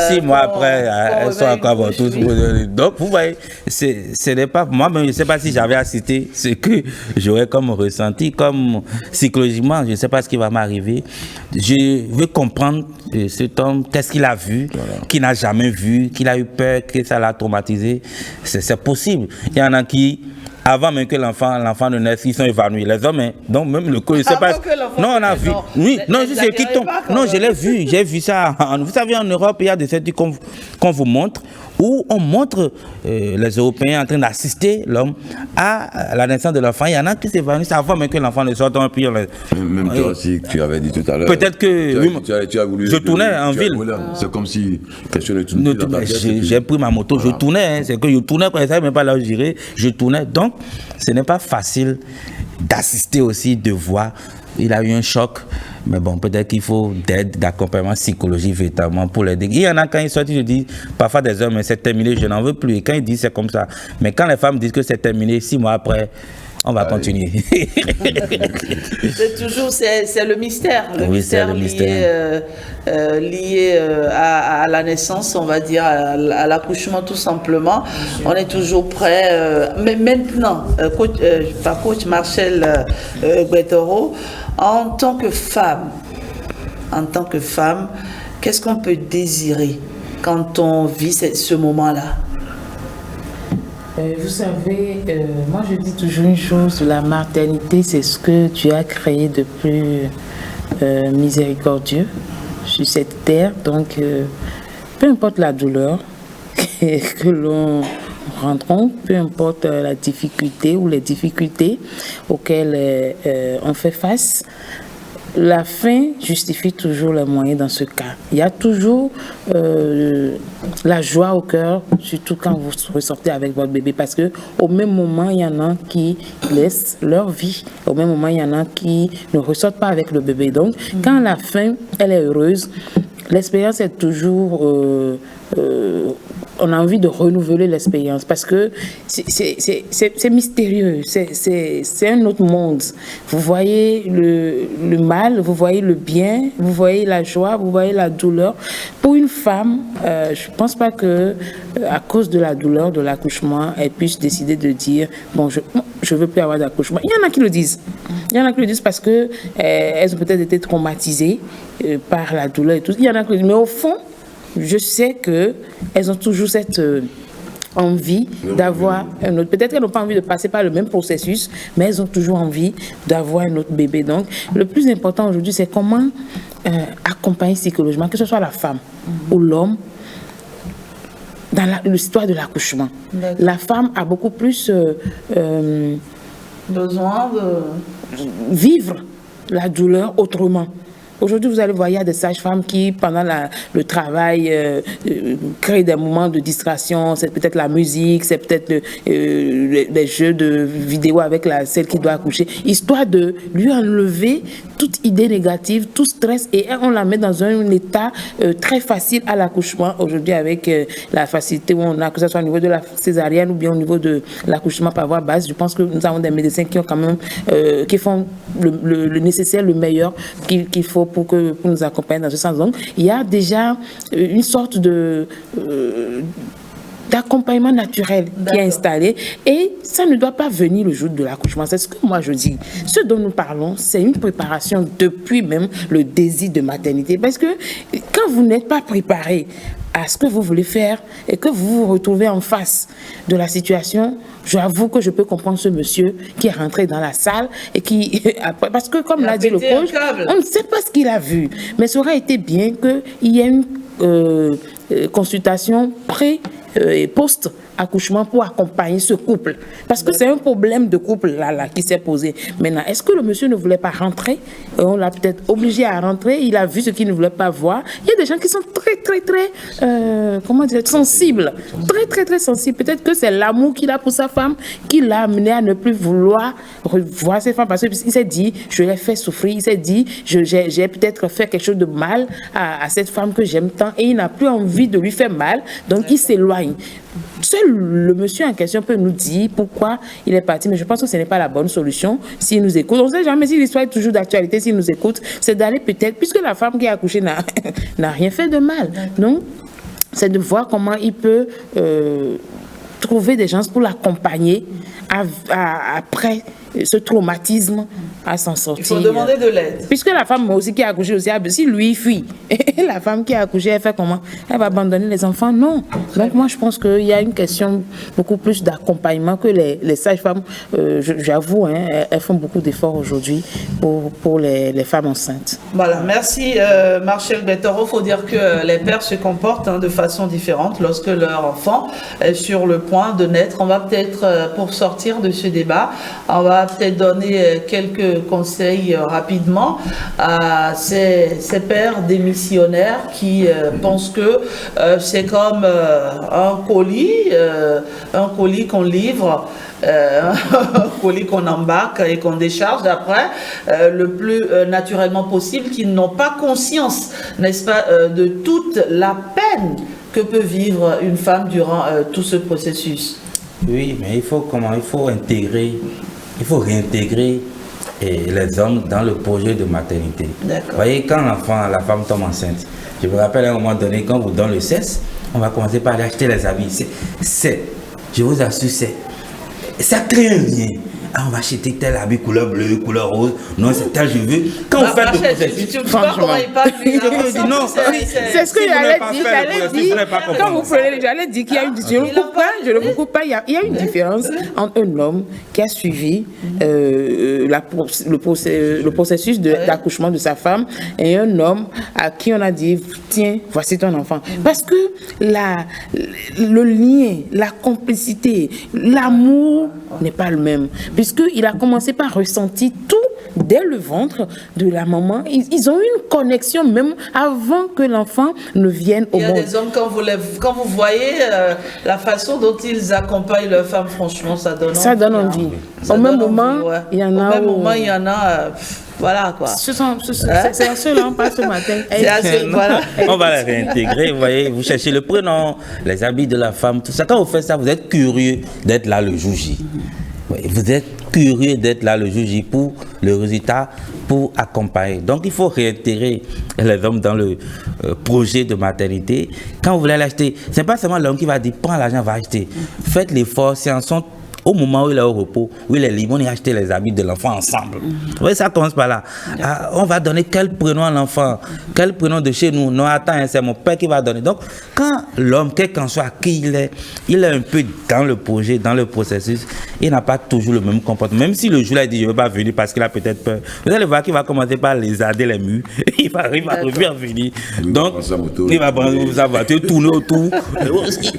Speaker 2: 6 mois après, elles sont encore tous. Donc vous voyez, ce n'est pas moi, mais je ne sais pas si j'avais assisté ce que j'aurais comme ressenti, comme psychologiquement, je ne sais pas ce qui va m'arriver. Je veux comprendre cet homme, qu'est-ce qu'il a vu, qu'il n'a jamais vu, qu'il a eu peur, que ça l'a traumatisé. C'est possible. Il y en a qui, avant même que l'enfant ne naisse, ils sont évanouis. Les hommes, donc même le coup, je ne sais pas. Non, on a vu. Oui, non, je sais qui tombe. Non, je l'ai vu. J'ai vu ça. Vous savez, en Europe, il y a des études qu'on vous montre, où on montre les Européens en train d'assister l'homme à la naissance de l'enfant. Il y en a qui s'évanouissent avant même que l'enfant ne sorte.
Speaker 3: Même toi aussi, tu avais dit tout à l'heure.
Speaker 2: Peut-être que
Speaker 3: tu as voulu.
Speaker 2: Je tournais en ville.
Speaker 3: C'est comme si quelque chose ne tournait pas.
Speaker 2: J'ai pris ma moto, je tournais. C'est que je tournais quand je ne savais même pas là où j'irais. Je tournais. Donc, ce n'est pas facile d'assister aussi, de voir. Il a eu un choc, mais bon, peut-être qu'il faut d'aide, d'accompagnement psychologique véritablement pour l'aider. Il y en a quand ils sortent, je dis, parfois des hommes, mais c'est terminé, je n'en veux plus. Et quand ils disent c'est comme ça, mais quand les femmes disent que c'est terminé, 6 mois après, on va continuer.
Speaker 1: C'est toujours, c'est le mystère.
Speaker 2: Oui, c'est le mystère.
Speaker 1: Lié à la naissance, on va dire, à l'accouchement tout simplement. On est toujours prêt. Mais maintenant, coach Marcel Guettoro, en tant que femme, qu'est-ce qu'on peut désirer quand on vit ce moment-là?
Speaker 4: Vous savez, moi je dis toujours une chose, la maternité, c'est ce que Dieu a créé de plus miséricordieux sur cette terre. Donc, peu importe la douleur que l'on rencontre, peu importe la difficulté ou les difficultés auxquelles on fait face, la fin justifie toujours les moyens dans ce cas. Il y a toujours la joie au cœur, surtout quand vous ressortez avec votre bébé, parce que au même moment, il y en a qui laissent leur vie. Au même moment, il y en a qui ne ressortent pas avec le bébé. Donc, quand la fin, elle est heureuse, l'expérience est toujours on a envie de renouveler l'expérience parce que c'est mystérieux, c'est un autre monde. Vous voyez le mal, vous voyez le bien, vous voyez la joie, vous voyez la douleur. Pour une femme, je ne pense pas que à cause de la douleur de l'accouchement, elle puisse décider de dire bon, je veux plus avoir d'accouchement. Il y en a qui le disent. Il y en a qui le disent parce que elles ont peut-être été traumatisées par la douleur et tout. Il y en a qui le disent, mais au fond, je sais qu'elles ont toujours cette envie d'avoir un autre. Peut-être qu'elles n'ont pas envie de passer par le même processus, mais elles ont toujours envie d'avoir un autre bébé. Donc, le plus important aujourd'hui, c'est comment accompagner psychologiquement, que ce soit la femme ou l'homme, dans l'histoire de l'accouchement. La femme a beaucoup plus
Speaker 1: besoin de
Speaker 4: vivre la douleur autrement. Aujourd'hui, vous allez voir, il y a des sages-femmes qui, pendant le travail, créent des moments de distraction. C'est peut-être la musique, c'est peut-être les jeux de vidéo avec celle qui doit accoucher, histoire de lui enlever toute idée négative, tout stress, et on la met dans un état très facile à l'accouchement. Aujourd'hui, avec la facilité où on a, que ce soit au niveau de la césarienne ou bien au niveau de l'accouchement par voie basse, je pense que nous avons des médecins qui ont quand même, qui font le nécessaire, le meilleur qu'il faut pour nous accompagner dans ce sens. Donc, il y a déjà une sorte d'accompagnement naturel qui est installé, et ça ne doit pas venir le jour de l'accouchement. C'est ce que moi je dis. Ce dont nous parlons, c'est une préparation depuis même le désir de maternité. Parce que quand vous n'êtes pas préparé à ce que vous voulez faire et que vous vous retrouvez en face de la situation, j'avoue que je peux comprendre ce monsieur qui est rentré dans la salle et qui, parce que comme l'a dit le coach, on ne sait pas ce qu'il a vu, mais ça aurait été bien qu'il y ait une consultation et post-accouchement pour accompagner ce couple. Parce que c'est un problème de couple là qui s'est posé. Maintenant, est-ce que le monsieur ne voulait pas rentrer? On l'a peut-être obligé à rentrer. Il a vu ce qu'il ne voulait pas voir. Il y a des gens qui sont comment dire, sensibles. Très sensibles. Peut-être que c'est l'amour qu'il a pour sa femme qui l'a amené à ne plus vouloir voir cette femme. Parce qu'il s'est dit, je l'ai fait souffrir. Il s'est dit, j'ai peut-être fait quelque chose de mal à cette femme que j'aime tant. Et il n'a plus envie de lui faire mal. Donc, il s'éloigne. Seul le monsieur en question peut nous dire pourquoi il est parti, mais je pense que ce n'est pas la bonne solution. S'il nous écoute, on ne sait jamais si l'histoire est toujours d'actualité. S'il nous écoute, c'est d'aller peut-être, puisque la femme qui a accouché n'a rien fait de mal. Donc, c'est de voir comment il peut trouver des gens pour l'accompagner après ce traumatisme à s'en sortir.
Speaker 1: Il faut demander de l'aide.
Speaker 4: Puisque la femme aussi qui a accouché aussi, si lui fuit, et la femme qui a accouché, elle fait comment? Elle va abandonner les enfants? Non. Donc moi je pense qu'il y a une question beaucoup plus d'accompagnement que les sages-femmes, j'avoue, elles font beaucoup d'efforts aujourd'hui pour les femmes enceintes.
Speaker 1: Voilà, merci Martial Bettoro. Il faut dire que les pères se comportent de façon différente lorsque leur enfant est sur le point de naître. On va peut-être, pour sortir de ce débat, on va peut-être donner quelques conseils rapidement à ces pères démissionnaires qui pensent que c'est comme un colis qu'on livre, un colis qu'on embarque et qu'on décharge après le plus naturellement possible, qu'ils n'ont pas conscience, n'est-ce pas, de toute la peine que peut vivre une femme durant tout ce processus.
Speaker 2: Oui, mais il faut réintégrer les hommes dans le projet de maternité. Vous voyez, quand la femme tombe enceinte, je me rappelle à un moment donné, quand on vous donne le cesse, on va commencer par aller acheter les habits. Je vous assure, ça crée un lien. Ah, on va acheter tel habit couleur bleue, couleur rose. Non, c'est tel je veux. Quand vous faites le processus,
Speaker 1: tu vois comment il parle.
Speaker 4: C'est ce que j'allais dire. Quand vous prenez, j'allais dire qu'il y a une différence. Je ne vous coupe pas. Il y a une différence entre un homme qui a suivi le processus d'accouchement de sa femme et un homme à qui on a dit tiens, voici ton enfant. Parce que le lien, la complicité, l'amour n'est pas le même. Puisqu'il a commencé par ressentir tout dès le ventre de la maman. Ils ont eu une connexion même avant que l'enfant ne vienne au monde.
Speaker 1: Il y a des hommes, quand vous voyez la façon dont ils accompagnent leur femme, franchement, ça donne envie.
Speaker 4: Au même moment, il y en a...
Speaker 1: Voilà quoi.
Speaker 4: C'est un seul, hein, pas ce matin.
Speaker 1: Voilà.
Speaker 2: On va la réintégrer, vous voyez, vous cherchez le prénom, les habits de la femme, tout ça. Quand vous faites ça, vous êtes curieux d'être là le jour J. Oui, vous êtes curieux d'être là le jour J pour le résultat, pour accompagner. Donc il faut réintégrer les hommes dans le projet de maternité. Quand vous voulez l'acheter, ce n'est pas seulement l'homme qui va dire prends l'argent, va acheter. Faites l'effort, c'est en son au moment où il est au repos, où il est libre, on y acheter les habits de l'enfant ensemble. Oui, ça commence par là. Ah, on va donner quel prénom à l'enfant, quel prénom de chez nous. Non, attends, c'est mon père qui va donner. Donc, quand l'homme, quel qu'en soit qui il est un peu dans le projet, dans le processus, il n'a pas toujours le même comportement. Même si le jour-là, il dit, je ne veux pas venir parce qu'il a peut-être peur. Vous allez voir qu'il va commencer par lézarder les murs. Il va revenir. Donc, il va prendre sa voiture, tourner autour.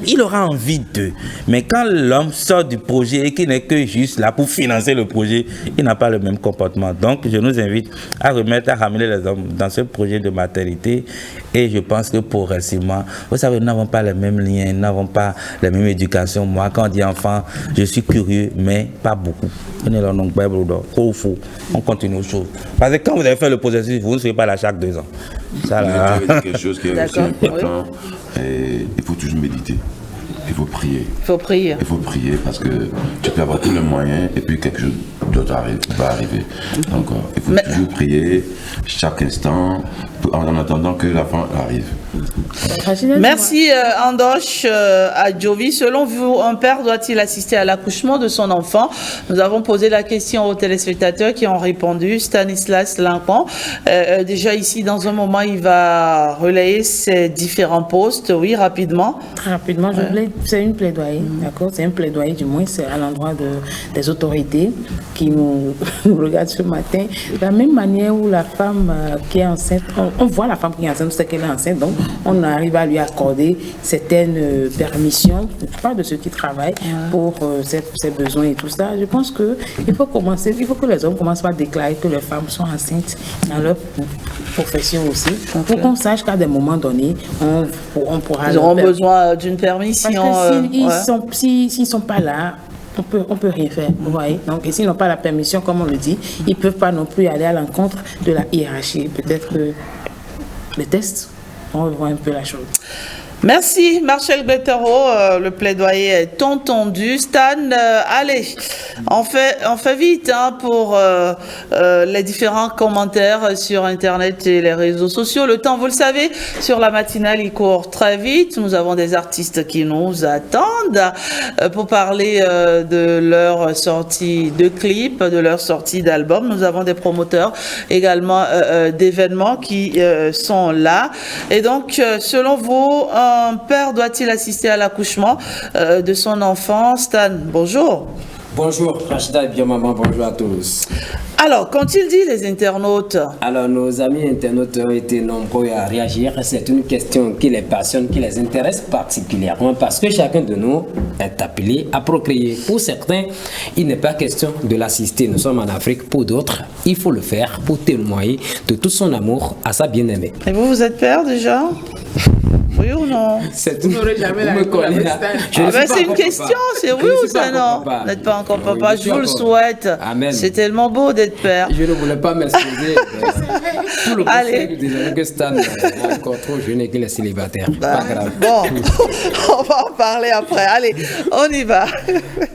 Speaker 2: Il aura envie d'eux. Mais quand l'homme sort du projet, et qui n'est que juste là pour financer le projet, il n'a pas le même comportement. Donc, je nous invite à ramener les hommes dans ce projet de maternité. Et je pense que progressivement, vous savez, nous n'avons pas les mêmes liens, nous n'avons pas la même éducation. Moi, quand on dit enfant, je suis curieux, mais pas beaucoup. On continue aux choses. Parce que quand vous avez fait le processus, vous ne serez pas là chaque 2 ans. Ça, là.
Speaker 3: Vous avez dit quelque chose qui est aussi important. Et il faut toujours méditer. Il faut prier.
Speaker 1: Il faut prier.
Speaker 3: Il faut prier parce que tu peux avoir tous les moyens et puis quelque chose d'autre va arriver. Donc, il faut toujours prier chaque instant en attendant que la fin arrive.
Speaker 1: Merci Andoche Adjovi. Selon vous, un père doit-il assister à l'accouchement de son enfant? Nous avons posé la question aux téléspectateurs qui ont répondu. Stanislas Lincoln, déjà ici dans un moment, il va relayer ses différents postes. Oui, rapidement.
Speaker 4: Très rapidement, c'est une plaidoyer, d'accord? C'est un plaidoyer, du moins, c'est à l'endroit des autorités qui nous regardent ce matin. De la même manière où la femme qui est enceinte, on voit la femme qui est enceinte, c'est qu'elle est enceinte, donc on arrive à lui accorder certaines permissions, pas de ceux qui travaillent, pour ses besoins et tout ça. Je pense qu'il faut que les hommes commencent par déclarer que les femmes sont enceintes dans leur profession aussi, pour qu'on sache qu'à des moments donnés, on pourra...
Speaker 1: Ils auront besoin d'une permission.
Speaker 4: Parce que s'ils ne sont pas là, on peut rien faire, vous voyez. Donc, et s'ils n'ont pas la permission, comme on le dit, ils ne peuvent pas non plus aller à l'encontre de la hiérarchie. Peut-être que les tests, on voit un peu la chose.
Speaker 1: Merci Marcel Bettero, le plaidoyer est entendu. Stan, allez, on fait vite pour les différents commentaires sur Internet et les réseaux sociaux. Le temps, vous le savez, sur la matinale, il court très vite. Nous avons des artistes qui nous attendent pour parler de leur sortie de clip, de leur sortie d'album. Nous avons des promoteurs également d'événements qui sont là. Et donc, selon vous, un père doit-il assister à l'accouchement de son enfant? Stan, bonjour.
Speaker 5: Bonjour, Rachida et bien maman, bonjour à tous.
Speaker 1: Alors, qu'ont-ils dit les internautes?
Speaker 5: Alors, nos amis internautes ont été nombreux à réagir. C'est une question qui les passionne, qui les intéresse particulièrement parce que chacun de nous est appelé à procréer. Pour certains, il n'est pas question de l'assister. Nous sommes en Afrique. Pour d'autres, il faut le faire pour témoigner de tout son amour à sa bien-aimée.
Speaker 1: Et vous êtes père déjà? Oui ou non?
Speaker 5: C'est tout.
Speaker 1: C'est une question, c'est oui ou c'est non? Vous n'êtes pas encore papa, oui, je vous le souhaite. C'est tellement beau d'être père.
Speaker 5: Je ne voulais pas m'excuser. Tout le conseil, désolé que Stan est encore trop jeune et qu'il est célibataire. Pas grave.
Speaker 1: Bon, on va en parler après. Allez, on y va.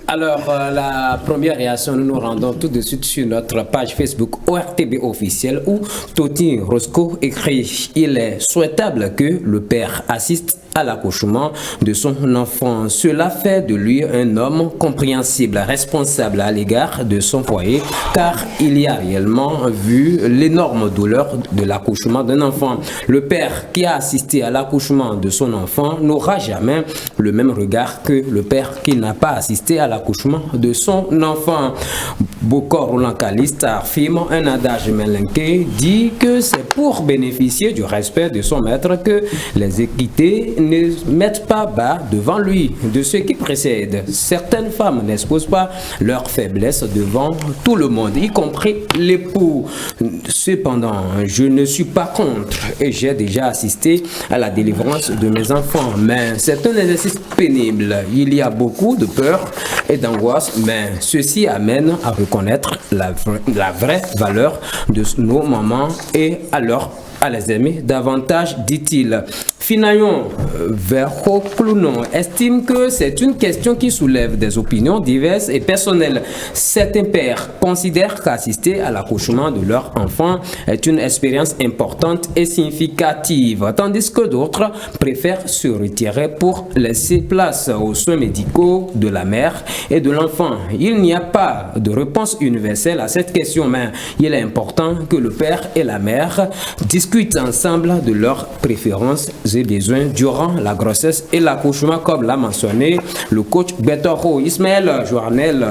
Speaker 5: Alors, la première réaction, nous nous rendons tout de suite sur notre page Facebook ORTB officielle où Toti Roscoe écrit « Il est souhaitable que le père assiste à l'accouchement de son enfant. Cela fait de lui un homme compréhensible, responsable à l'égard de son foyer, car il y a réellement vu l'énorme douleur de l'accouchement d'un enfant. Le père qui a assisté à l'accouchement de son enfant n'aura jamais le même regard que le père qui n'a pas assisté à l'accouchement de son enfant. Bokor Roland Caliste affirme un adage malinqué, dit que c'est pour bénéficier du respect de son maître que les équités ne mettent pas bas devant lui. De ce qui précède, certaines femmes n'exposent pas leur faiblesse devant tout le monde, y compris l'époux. Cependant, je ne suis pas contre et j'ai déjà assisté à la délivrance de mes enfants, mais c'est un exercice pénible. Il y a beaucoup de peur et d'angoisse, mais ceci amène à reconnaître la vraie valeur de nos mamans et à les aimer davantage, dit-il. Finayon Verhoklunon estime que c'est une question qui soulève des opinions diverses et personnelles. Certains pères considèrent qu'assister à l'accouchement de leur enfant est une expérience importante et significative, tandis que d'autres préfèrent se retirer pour laisser place aux soins médicaux de la mère et de l'enfant. Il n'y a pas de réponse universelle à cette question, mais il est important que le père et la mère discutent ensemble de leurs préférences et besoins durant la grossesse et l'accouchement, comme l'a mentionné le coach Betoro Ismaël Journel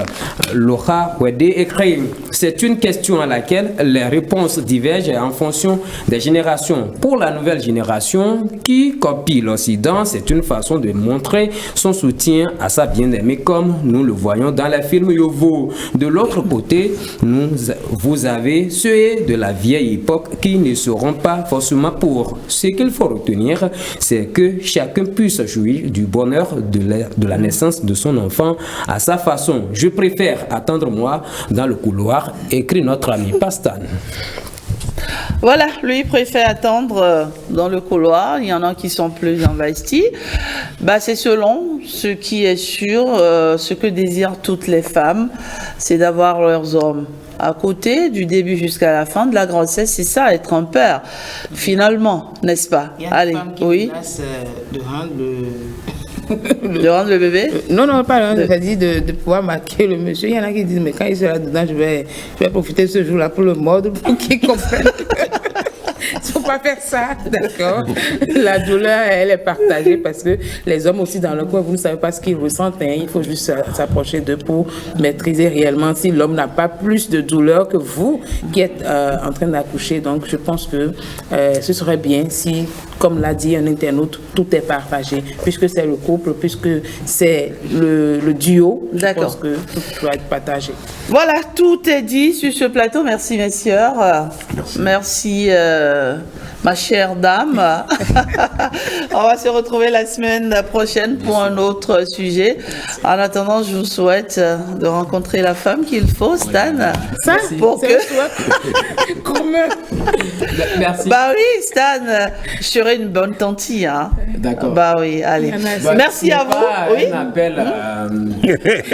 Speaker 5: Loha Wede écrit. C'est une question à laquelle les réponses divergent en fonction des générations. Pour la nouvelle génération qui copie l'Occident, c'est une façon de montrer son soutien à sa bien-aimée comme nous le voyons dans les films Yovo. De l'autre côté, vous avez ceux de la vieille époque qui ne seront pas forcément pour. Ce qu'il faut retenir, c'est que chacun puisse jouir du bonheur de la naissance de son enfant à sa façon. Je préfère attendre moi dans le couloir, écrit notre ami Pastan.
Speaker 1: Voilà, lui préfère attendre dans le couloir. Il y en a qui sont plus investis. C'est selon ce qui est sûr, ce que désirent toutes les femmes, c'est d'avoir leurs hommes à côté du début jusqu'à la fin de la grossesse. C'est ça, être un père, finalement, n'est-ce pas?
Speaker 4: Il y a
Speaker 1: Allez,
Speaker 4: une femme qui
Speaker 1: oui.
Speaker 4: menace de rendre
Speaker 1: De rendre le bébé?
Speaker 4: Non, pas le dit de pouvoir marquer le monsieur. Il y en a qui disent, mais quand il sera dedans, je vais profiter de ce jour-là pour le mordre, pour qu'il comprenne. Il ne faut pas faire ça, d'accord? La douleur, elle est partagée parce que les hommes aussi dans le coin, vous ne savez pas ce qu'ils ressentent. Il faut juste s'approcher d'eux pour maîtriser réellement si l'homme n'a pas plus de douleur que vous qui êtes en train d'accoucher. Donc, je pense que ce serait bien si, comme l'a dit un internaute, tout est partagé. Puisque c'est le couple, puisque c'est le duo, je pense que tout doit être partagé.
Speaker 1: Voilà, tout est dit sur ce plateau. Merci, messieurs. Merci ma chère dame. On va se retrouver la semaine prochaine pour un autre sujet. En attendant, je vous souhaite de rencontrer la femme qu'il faut, Stan.
Speaker 4: Ça,
Speaker 1: pour que...
Speaker 5: Merci.
Speaker 1: Oui, Stan, je serai une bonne tantille.
Speaker 5: D'accord.
Speaker 1: Oui, allez. Merci à vous. Oui.
Speaker 5: Un appel,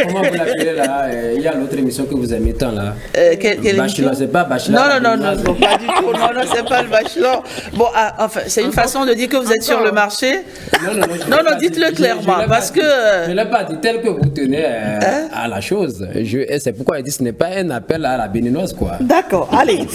Speaker 5: comment vous l'appelez là? Il y a l'autre émission que vous aimez tant là.
Speaker 1: Quelle
Speaker 5: Bachelor, c'est pas Bachelor.
Speaker 1: Non, pas du tout. Non, c'est pas le Bachelor. Enfin, c'est une façon de dire que vous êtes sur le marché. Non, dites-le clairement, parce que...
Speaker 5: Je ne l'ai pas dit tel que vous tenez à la chose. C'est pourquoi je dis que ce n'est pas un appel à la béninoise, quoi.
Speaker 1: D'accord, allez.